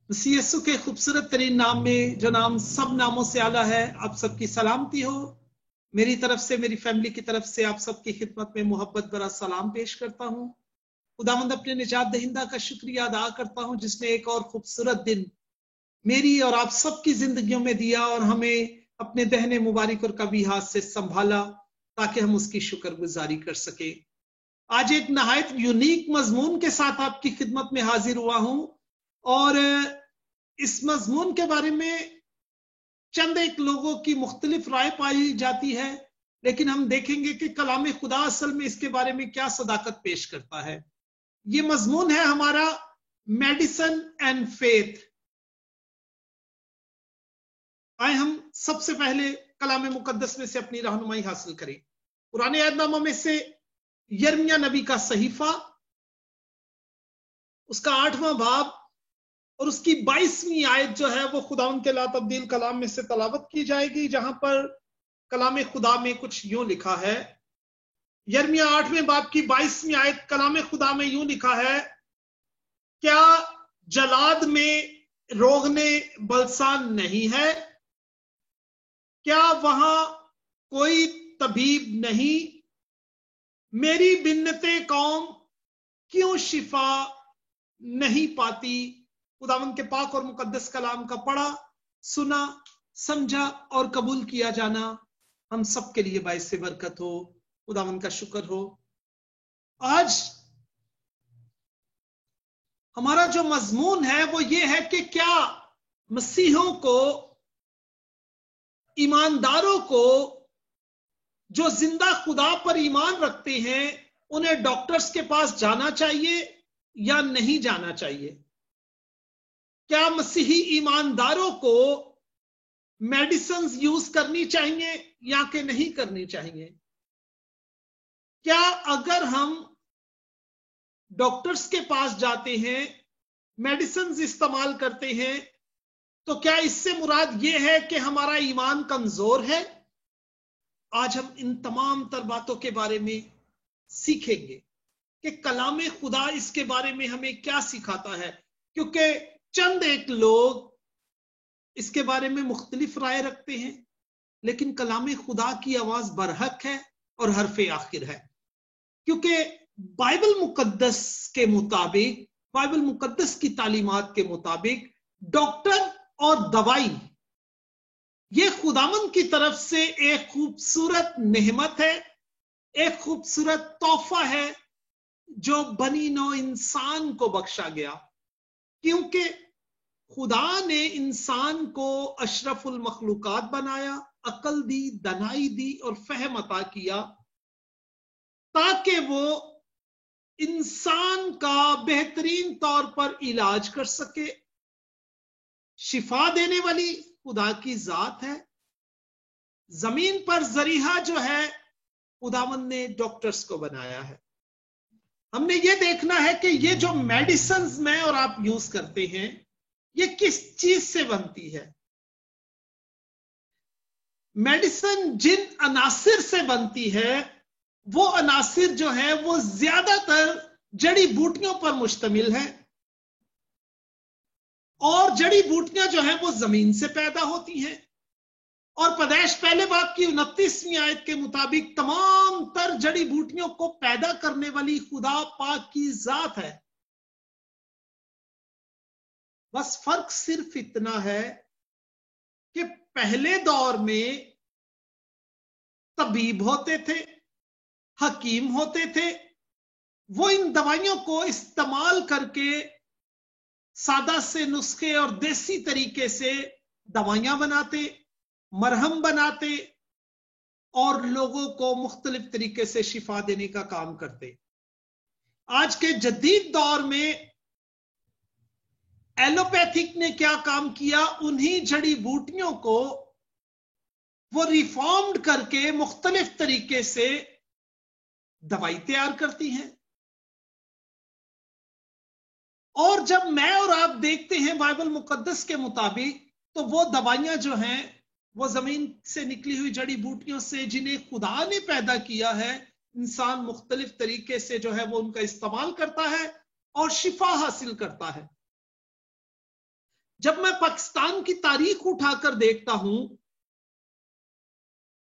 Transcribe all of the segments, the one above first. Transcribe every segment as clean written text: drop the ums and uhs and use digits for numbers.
मसीह यीशु के खूबसूरत तरीन नाम में, जो नाम सब नामों से आला है, आप सबकी सलामती हो। मेरी तरफ से, मेरी फैमिली की तरफ से आप सबकी खिदमत में मोहब्बत भरा सलाम पेश करता हूँ। खुदावंद अपने निजात दहिंदा का शुक्रिया अदा करता हूँ, जिसने एक और खूबसूरत दिन मेरी और आप सबकी जिंदगियों में दिया और हमें अपने दहने मुबारक और कभी हाथ से संभाला, ताकि हम उसकी शुक्रगुजारी कर सके। आज एक नहायत यूनिक मजमून के साथ आपकी खिदमत में हाजिर हुआ हूं और इस मजमून के बारे में चंद एक लोगों की मुख्तलिफ राय पाई जाती है, लेकिन हम देखेंगे कि कलाम खुदा असल में इसके बारे में क्या सदाकत पेश करता है। ये मजमून है हमारा मेडिसिन एंड फेथ। आए हम सबसे पहले कलाम मुकद्दस में से अपनी रहनुमाई हासिल करें। पुराने अहदनामा में से यिर्मयाह नबी का सहीफा, उसका 8वां बाब और उसकी 22वीं आयत जो है वो खुदावंद के ला तब्दील कलाम में से तलावत की जाएगी, जहां पर कलाम खुदा में कुछ यूं लिखा है। यिर्मयाह 8वें बाब की 22वीं आयत कलाम खुदा में यूं लिखा है, क्या जलाद में रोगने बलसान नहीं है? क्या वहां कोई तबीब नहीं? मेरी बिन्नते कौम क्यों शिफा नहीं पाती? खुदावंद के पाक और मुकद्दस कलाम का पढ़ा, सुना, समझा और कबूल किया जाना हम सब के लिए बाइस से बरकत हो। खुदावंद का शुक्र हो। आज हमारा जो मजमून है वो ये है कि क्या मसीहों को, ईमानदारों को, जो जिंदा खुदा पर ईमान रखते हैं, उन्हें डॉक्टर्स के पास जाना चाहिए या नहीं जाना चाहिए? क्या मसीही ईमानदारों को मेडिसिन यूज करनी चाहिए या कि नहीं करनी चाहिए? क्या अगर हम डॉक्टर्स के पास जाते हैं, मेडिसिन इस्तेमाल करते हैं, तो क्या इससे मुराद यह है कि हमारा ईमान कमजोर है? आज हम इन तमाम तर बातों के बारे में सीखेंगे कि कलाम खुदा इसके बारे में हमें क्या सिखाता है, क्योंकि चंद एक लोग इसके बारे में मुख्तलिफ राय रखते हैं, लेकिन कलाम खुदा की आवाज बरहक है और हरफे आखिर है। क्योंकि बाइबल मुकद्दस के मुताबिक, बाइबल मुकद्दस की तालीमात के मुताबिक, डॉक्टर और दवाई ये खुदावंद की तरफ से एक खूबसूरत नेमत है, एक खूबसूरत तोहफा है जो बनी नौ इंसान को बख्शा गया। क्योंकि खुदा ने इंसान को अशरफुल मखलूकात बनाया, अकल दी, दनाई दी और फहम अता किया, ताकि वो इंसान का बेहतरीन तौर पर इलाज कर सके। शिफा देने वाली खुदा की जात है। जमीन पर जरीहा जो है, खुदावंद ने डॉक्टर्स को बनाया है। हमने ये देखना है कि ये जो मेडिसिन में और आप यूज करते हैं, ये किस चीज से बनती है। मेडिसिन जिन अनासिर से बनती है, वो अनासिर जो है वो ज्यादातर जड़ी बूटियों पर मुश्तमिल है, और जड़ी बूटियां जो है वो जमीन से पैदा होती हैं। और पैदाइश पहले बाब की 29वीं आयत के मुताबिक तमाम तर जड़ी बूटियों को पैदा करने वाली खुदा पाक की जात है। बस फर्क सिर्फ इतना है कि पहले दौर में तबीब होते थे, हकीम होते थे, वो इन दवाइयों को इस्तेमाल करके सादा से नुस्खे और देसी तरीके से दवाइयां बनाते, मरहम बनाते और लोगों को मुख्तलिफ तरीके से शिफा देने का काम करते। आज के जदीद दौर में एलोपैथिक ने क्या काम किया, उन्हीं जड़ी बूटियों को वो रिफॉर्म्ड करके मुख्तलिफ तरीके से दवाई तैयार करती हैं। और जब मैं और आप देखते हैं बाइबल मुकद्दस के मुताबिक, तो वो दवाइयां जो हैं वो जमीन से निकली हुई जड़ी बूटियों से, जिन्हें खुदा ने पैदा किया है, इंसान मुख्तलिफ तरीके से जो है वो उनका इस्तेमाल करता है और शिफा हासिल करता है। जब मैं पाकिस्तान की तारीख उठाकर देखता हूं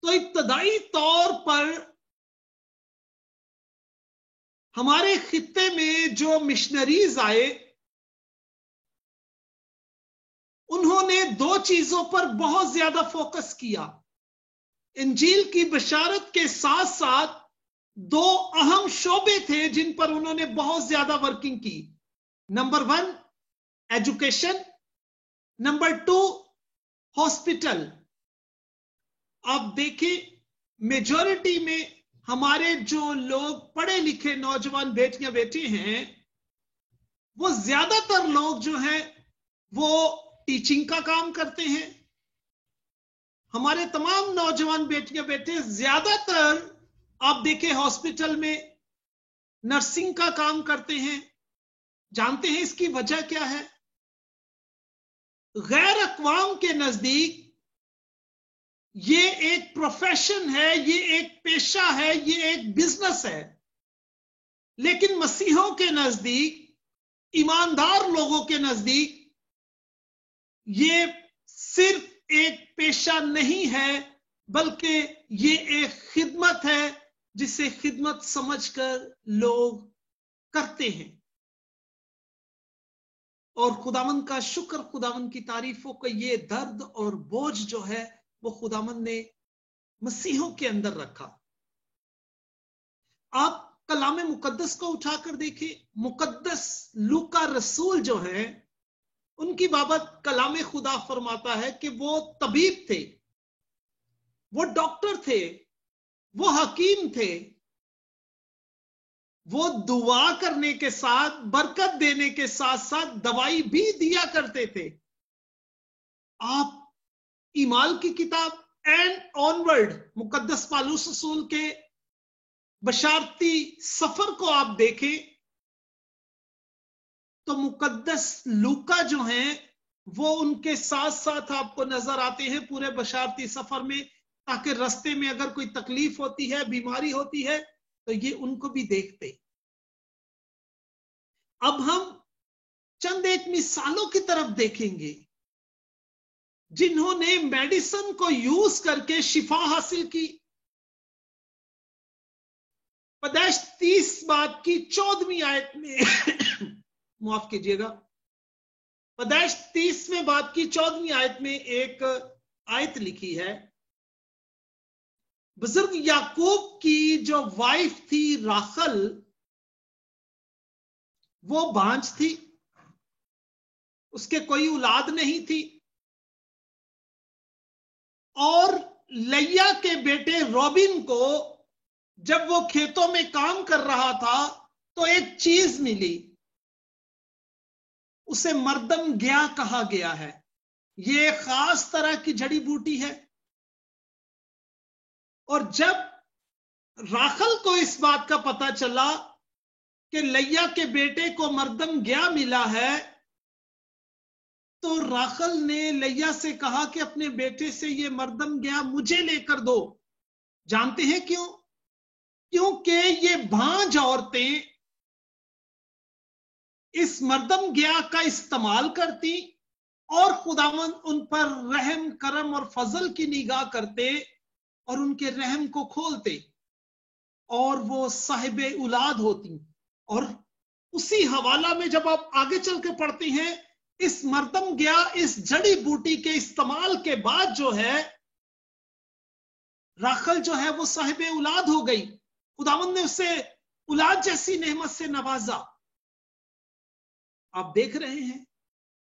तो इब्तदाई तौर पर हमारे खित्ते में जो मिशनरीज आए, उन्होंने दो चीजों पर बहुत ज्यादा फोकस किया। इंजील की बशारत के साथ साथ दो अहम शोबे थे जिन पर उन्होंने बहुत ज्यादा वर्किंग की। Number 1 education, number 2 hospital. आप देखें, मेजॉरिटी में हमारे जो लोग पढ़े लिखे नौजवान बेटियां बेटे हैं, वो ज्यादातर लोग जो हैं वो टीचिंग का काम करते हैं। हमारे तमाम नौजवान बेटियां बेटे ज्यादातर आप देखें हॉस्पिटल में नर्सिंग का काम करते हैं। जानते हैं इसकी वजह क्या है? गैर अक़वाम के नजदीक ये एक प्रोफेशन है, ये एक पेशा है, ये एक बिजनेस है। लेकिन मसीहों के नजदीक, ईमानदार लोगों के नजदीक ये सिर्फ एक पेशा नहीं है, बल्कि ये एक खिदमत है जिसे खिदमत समझकर लोग करते हैं। और खुदावंद का शुक्र, खुदावंद की तारीफों का ये दर्द और बोझ जो है वो खुदावंद ने मसीहों के अंदर रखा। आप कलाम मुकद्दस को उठाकर देखें, मुकद्दस लूका रसूल जो है, उनकी बाबत कलाम खुदा फरमाता है कि वो तबीब थे, वो डॉक्टर थे, वो हकीम थे। वो दुआ करने के साथ, बरकत देने के साथ साथ दवाई भी दिया करते थे। आप ईमाल की किताब एंड ऑनवर्ड, मुकद्दस पालूस रसूल के बशारती सफर को आप देखें तो मुकद्दस लूका जो हैं वो उनके साथ साथ आपको नजर आते हैं पूरे बशारती सफर में, ताकि रास्ते में अगर कोई तकलीफ होती है, बीमारी होती है, तो ये उनको भी देखते। अब हम चंद एक मिसालों की तरफ देखेंगे जिन्होंने मेडिसिन को यूज करके शिफा हासिल की। पैदाइश 30 बाब की 14वीं आयत में माफ कीजिएगा, पैदाइश 30वें बाब की 14वीं आयत में एक आयत लिखी है। बुजुर्ग याकूब की जो वाइफ थी राखल, वो बांझ थी, उसके कोई औलाद नहीं थी। और लैया के बेटे रॉबिन को जब वो खेतों में काम कर रहा था तो एक चीज मिली, उसे मर्दम गया कहा गया है। ये एक खास तरह की जड़ी बूटी है। और जब राखल को इस बात का पता चला कि लैया के बेटे को मर्दम गया मिला है, तो राखल ने लैया से कहा कि अपने बेटे से ये मर्दम गया मुझे लेकर दो। जानते हैं क्यों? क्योंकि ये भांज औरतें इस मर्दम गया का इस्तेमाल करती और खुदावंद उन पर रहम, करम और फजल की निगाह करते और उनके रहम को खोलते और वो साहिबे औलाद होती। और उसी हवाला में जब आप आगे चल के पढ़ते हैं, इस मर्दम गया, इस जड़ी बूटी के इस्तेमाल के बाद जो है राखल जो है वो साहिबे औलाद हो गई। खुदावंद ने उसे औलाद जैसी नेमत से नवाजा। आप देख रहे हैं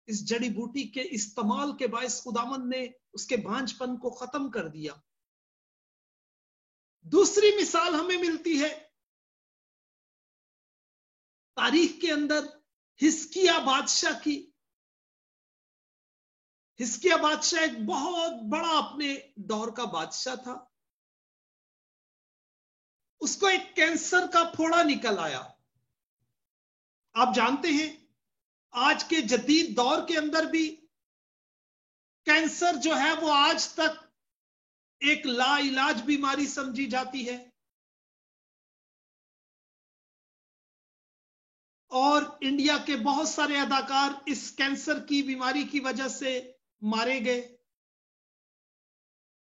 इस जड़ी बूटी के इस्तेमाल के बायस खुदावंद ने उसके भांजपन को खत्म कर दिया। दूसरी मिसाल हमें मिलती है तारीख के अंदर हिजकिय्याह बादशाह की। हिजकिय्याह बादशाह एक बहुत बड़ा अपने दौर का बादशाह था। उसको एक कैंसर का फोड़ा निकल आया। आप जानते हैं आज के जदीद दौर के अंदर भी कैंसर जो है वो आज तक एक लाइलाज बीमारी समझी जाती है। और इंडिया के बहुत सारे अदाकार इस कैंसर की बीमारी की वजह से मारे गए।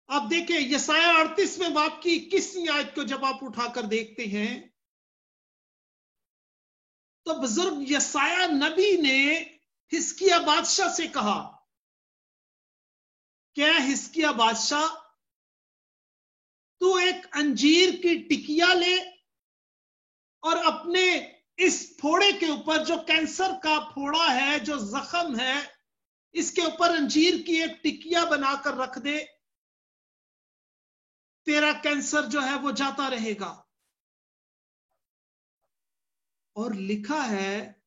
आप देखें यसाया 38वें बाब की 21वीं आयत को जब आप उठाकर देखते हैं तो बुजुर्ग यसाया नबी ने हिजकिय्याह बादशाह से कहा, क्या हिजकिय्याह बादशाह तू एक अंजीर की टिकिया ले और अपने इस फोड़े के ऊपर, जो कैंसर का फोड़ा है, जो जख्म है, इसके ऊपर अंजीर की एक टिकिया बनाकर रख दे, तेरा कैंसर जो है वो जाता रहेगा। और लिखा है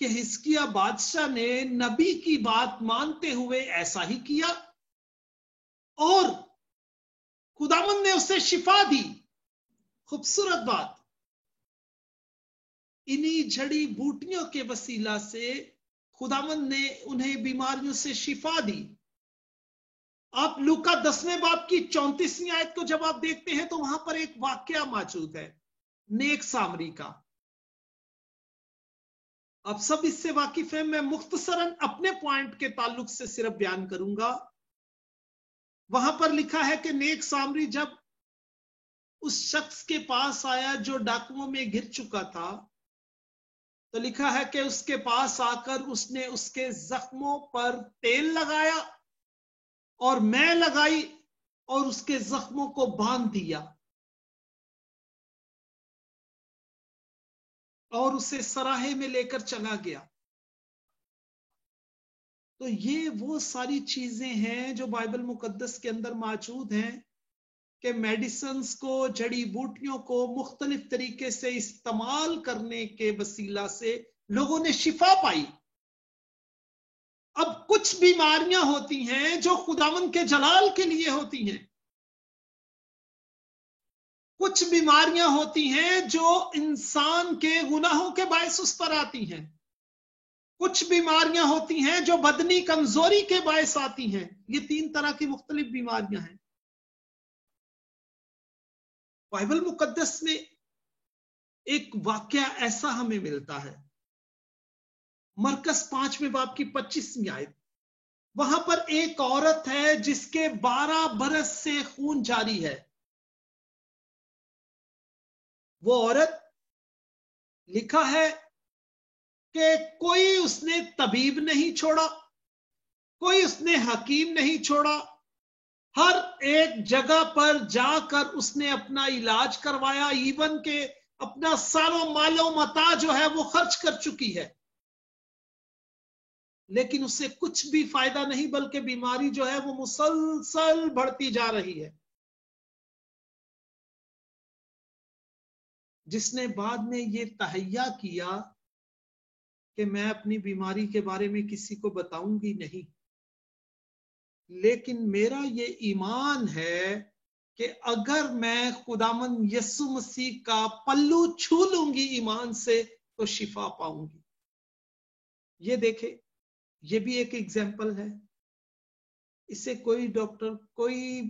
कि हिजकिय्याह बादशाह ने नबी की बात मानते हुए ऐसा ही किया और खुदावंद ने उसे शिफा दी। खूबसूरत बात, इन्हीं जड़ी बूटियों के वसीला से खुदावंद ने उन्हें बीमारियों से शिफा दी। आप लूका 10वें बाब की 34वीं आयत को जब आप देखते हैं तो वहां पर एक वाक्य मौजूद है नेक सामरी का। आप सब इससे वाकिफ हैं, मैं मुख्तसरन अपने पॉइंट के ताल्लुक से सिर्फ बयान करूंगा। वहां पर लिखा है कि नेक सामरी जब उस शख्स के पास आया जो डाकुओं में गिर चुका था, तो लिखा है कि उसके पास आकर उसने उसके जख्मों पर तेल लगाया और मैं लगाई और उसके जख्मों को बांध दिया और उसे सराहे में लेकर चला गया। तो ये वो सारी चीजें हैं जो बाइबल मुकद्दस के अंदर मौजूद हैं कि मेडिसिन्स को, जड़ी बूटियों को मुख्तलिफ तरीके से इस्तेमाल करने के वसीला से लोगों ने शिफा पाई। अब कुछ बीमारियां होती हैं जो खुदावंद के जलाल के लिए होती हैं, कुछ बीमारियां होती हैं जो इंसान के गुनाहों के बायस उस पर आती हैं, कुछ बीमारियां होती हैं जो बदनी कमजोरी के बायस आती हैं। ये 3 तरह की मुख्तलिफ बीमारियां हैं। बाइबल मुकद्दस में एक वाक्य ऐसा हमें मिलता है, मरकस 5वें बाब की 25वीं आयत। वहां पर एक औरत है जिसके 12 बरस से खून जारी है। वो औरत, लिखा है कि कोई उसने तबीब नहीं छोड़ा, कोई उसने हकीम नहीं छोड़ा, हर एक जगह पर जाकर उसने अपना इलाज करवाया, इवन के अपना सारो मालो मता जो है वो खर्च कर चुकी है, लेकिन उसे कुछ भी फायदा नहीं, बल्कि बीमारी जो है वो मुसलसल बढ़ती जा रही है। जिसने बाद में ये तहैया किया कि मैं अपनी बीमारी के बारे में किसी को बताऊंगी नहीं, लेकिन मेरा ये ईमान है कि अगर मैं खुदावंद यीशु मसीह का पल्लू छू लूंगी ईमान से तो शिफा पाऊंगी। ये देखे, ये भी एक एग्जाम्पल है। इसे कोई डॉक्टर, कोई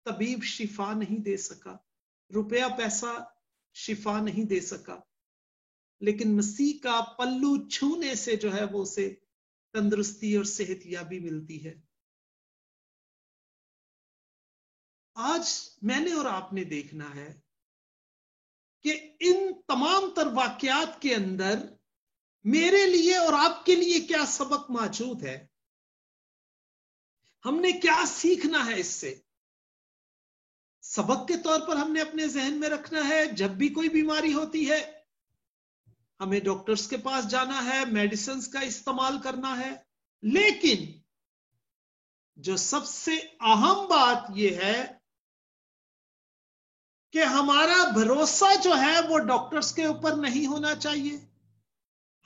तबीब शिफा नहीं दे सका, रुपया पैसा शिफा नहीं दे सका, लेकिन मसीह का पल्लू छूने से जो है वो उसे तंदुरुस्ती और सेहतयाबी मिलती है। आज मैंने और आपने देखना है कि इन तमाम तर वाकयात के अंदर मेरे लिए और आपके लिए क्या सबक मौजूद है, हमने क्या सीखना है इससे। सबक के तौर पर हमने अपने जहन में रखना है, जब भी कोई बीमारी होती है हमें डॉक्टर्स के पास जाना है, मेडिसिन का इस्तेमाल करना है, लेकिन जो सबसे अहम बात यह है कि हमारा भरोसा जो है वो डॉक्टर्स के ऊपर नहीं होना चाहिए,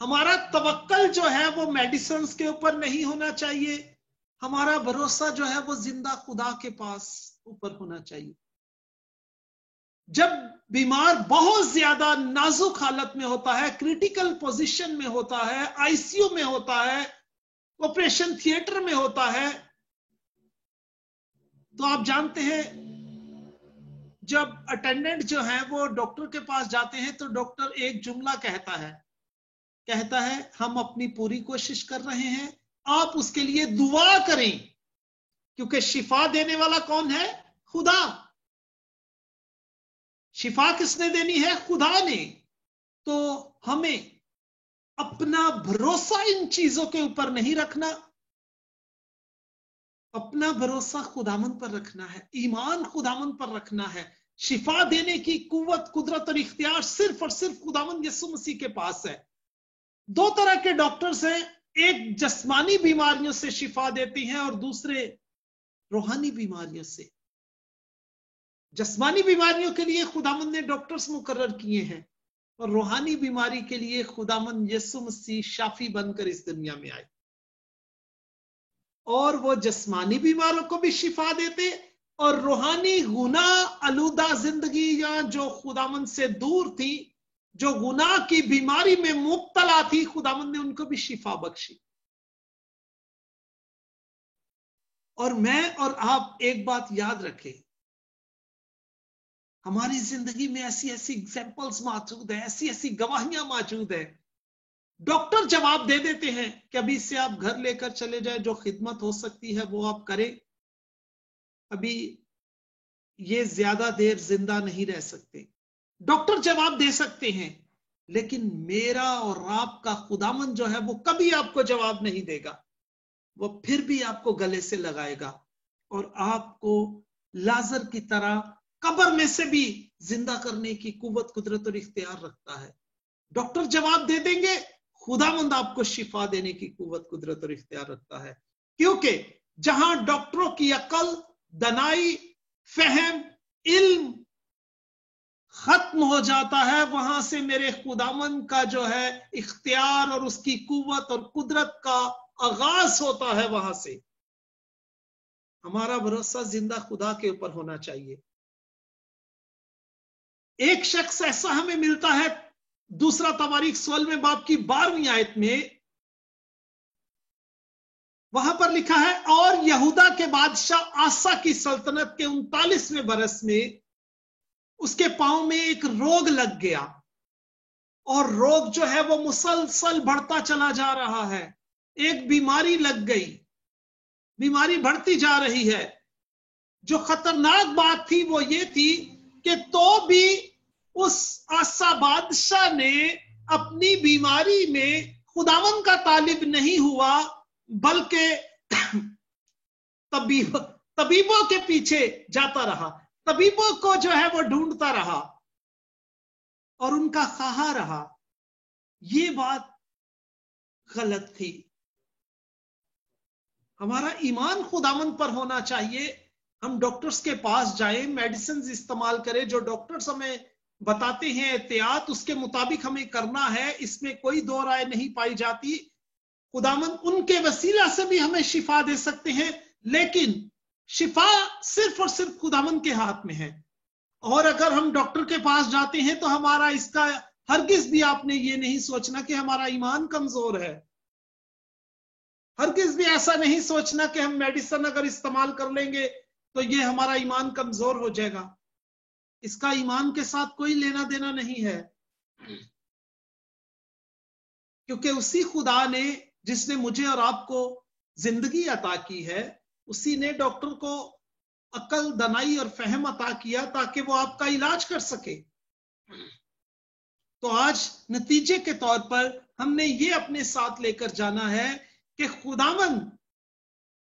हमारा तवक्कल जो है वो मेडिसिन के ऊपर नहीं होना चाहिए, हमारा भरोसा जो है वो जिंदा खुदा के पास ऊपर होना चाहिए। जब बीमार बहुत ज्यादा नाजुक हालत में होता है, क्रिटिकल पोजीशन में होता है, आईसीयू में होता है, ऑपरेशन थिएटर में होता है, तो आप जानते हैं जब अटेंडेंट जो है वो डॉक्टर के पास जाते हैं तो डॉक्टर एक जुमला कहता है कहता है हम अपनी पूरी कोशिश कर रहे हैं, आप उसके लिए दुआ करें, क्योंकि शिफा देने वाला कौन है? खुदा। शिफा किसने देनी है? खुदा ने। तो हमें अपना भरोसा इन चीजों के ऊपर नहीं रखना, अपना भरोसा खुदामंद पर रखना है, ईमान खुदामंद पर रखना है। शिफा देने की कुव्वत, कुदरत और इख्तियार सिर्फ और सिर्फ खुदामंद यीशु मसीह के पास है। दो तरह के डॉक्टर्स हैं, एक जिस्मानी बीमारियों से शिफा देती हैं और दूसरे रूहानी बीमारियों से। जिस्मानी बीमारियों के लिए खुदामंद ने डॉक्टर्स मुकर्रर किए हैं और रूहानी बीमारी के लिए खुदामंद यीशु मसीह शाफी बनकर इस दुनिया में आए, और वो जिस्मानी बीमारों को भी शिफा देते और रूहानी गुनाह आलूदा जिंदगी या जो खुदामंद से दूर थी, जो गुनाह की बीमारी में मुब्तला थी, खुदामंद ने उनको भी शिफा बख्शी। और मैं और आप एक बात याद रखें, हमारी जिंदगी में ऐसी ऐसी एग्जाम्पल्स मौजूद है, ऐसी ऐसी गवाहियां मौजूद है। डॉक्टर जवाब दे देते हैं कि अभी इससे आप घर लेकर चले जाए, जो खिदमत हो सकती है वो आप करें, अभी ये ज्यादा देर जिंदा नहीं रह सकते। डॉक्टर जवाब दे सकते हैं, लेकिन मेरा और आपका खुदामंद जो है वो कभी आपको जवाब नहीं देगा। वो फिर भी आपको गले से लगाएगा और आपको लाजर की तरह कब्र में से भी जिंदा करने की कुव्वत, कुदरत और इख्तियार रखता है। डॉक्टर जवाब दे देंगे, खुदावंद आपको शिफा देने की कुव्वत, कुदरत और इख्तियार रखता है। क्योंकि जहां डॉक्टरों की अकल, दनाई, फहम, इल्म खत्म हो जाता है, वहां से मेरे खुदावंद का जो है इख्तियार और उसकी कुव्वत और कुदरत का आगाज होता है। वहां से हमारा भरोसा जिंदा खुदा के ऊपर होना चाहिए। एक शख्स ऐसा हमें मिलता है, दूसरा तवारीख 16वें बाब की 12वीं आयत में, वहां पर लिखा है, और यहूदा के बादशाह आसा की सल्तनत के 39वें बरस में उसके पांव में एक रोग लग गया, और रोग जो है वो मुसलसल बढ़ता चला जा रहा है। एक बीमारी लग गई, बीमारी बढ़ती जा रही है। जो खतरनाक बात थी वो ये थी कि तो भी उस आसा बादशाह ने अपनी बीमारी में खुदावन का तालिब नहीं हुआ, बल्कि तबीबों के पीछे जाता रहा, तबीबों को जो है वो ढूंढता रहा और उनका खाहा रहा। ये बात गलत थी। हमारा ईमान खुदावन पर होना चाहिए। हम डॉक्टर्स के पास जाएं, मेडिसिन इस्तेमाल करें, जो डॉक्टर्स हमें बताते हैं एहतियात, उसके मुताबिक हमें करना है, इसमें कोई दो राय नहीं पाई जाती। खुदावन उनके वसीला से भी हमें शिफा दे सकते हैं, लेकिन शिफा सिर्फ और सिर्फ खुदावन के हाथ में है। और अगर हम डॉक्टर के पास जाते हैं तो हमारा इसका हरगिज भी आपने ये नहीं सोचना कि हमारा ईमान कमजोर है। हरगिज भी ऐसा नहीं सोचना कि हम मेडिसिन अगर इस्तेमाल कर लेंगे तो ये हमारा ईमान कमजोर हो जाएगा। इसका ईमान के साथ कोई लेना देना नहीं है, क्योंकि उसी खुदा ने जिसने मुझे और आपको जिंदगी अता की है, उसी ने डॉक्टर को अकल, दनाई और फहम अता किया ताकि वो आपका इलाज कर सके। तो आज नतीजे के तौर पर हमने ये अपने साथ लेकर जाना है कि खुदावंद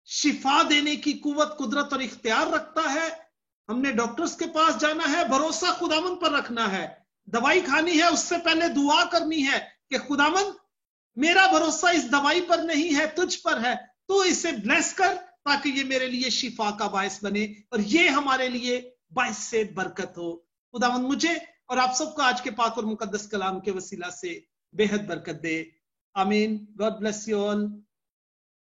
शिफा देने की कुव्वत, कुदरत और इख्तियार रखता है। हमने डॉक्टर्स के पास जाना है, भरोसा खुदावंद पर रखना है। दवाई खानी है, उससे पहले दुआ करनी है कि खुदावंद मेरा भरोसा इस दवाई पर नहीं है, तुझ पर है, तो इसे ब्लेस कर ताकि ये मेरे लिए शिफा का बायस बने और ये हमारे लिए बायस से बरकत हो। खुदावंद मुझे और आप सबको आज के पाक और मुकद्दस कलाम के वसीला से बेहद बरकत दे। आमीन। God bless you all.